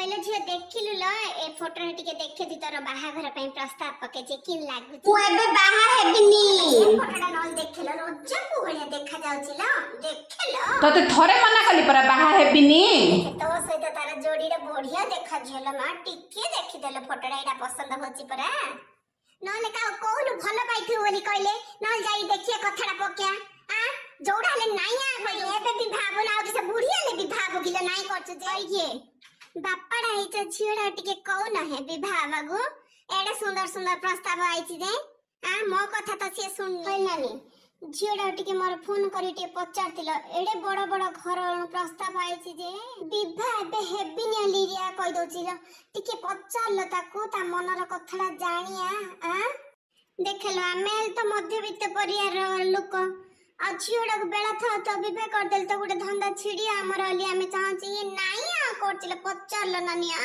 hello झियो देखिलु ल ए photo रे टिके देखे दी तोर बाहाघर पई प्रस्ताव पके जे किन लागु मु एबे बाहा हेबिनी ए फोटोटा नल देखिलो रोजकु भलिया देखा जाउची ल देखिलो तते थरे मना कली पर बाहा हेबिनी तो सहित तार जोड़ी रे बढ़िया देखा झेल मा टिके देखि देले फोटोटा एटा पसंद होची परा नले का कोनु भलो पाइथु बोली कहले नल जाई देखिए कथाडा पक्या आ जोड़ा ले नाइया कहले एबे भी भाबना आ से बुढ़िया ले भी भाबो किलो नाइ करछ जे ये बापाडा हेच झियोडा टिके कौन है विवाह बाबू एडे सुंदर सुंदर प्रस्ताव आइछि जे आ मो कथा त से सुन नानी झियोडा टिके मोर फोन करी टे पचारतिल एडे बड़ बड़ घर प्रस्ताव आइछि जे विवाह बे हेबिनी लिरिया कहि दोछि ल टिके पचारल ताको ता मनर कथाडा जानिया आ देखलो आमेल तो मध्यवित्त परिवार लोक आ झियोडा को बेला था तो विवाह कर देल तो गोटे धंदा छिड़ी हमर अली हमें चाहछि ये नाइया करतिल पचारल नानिया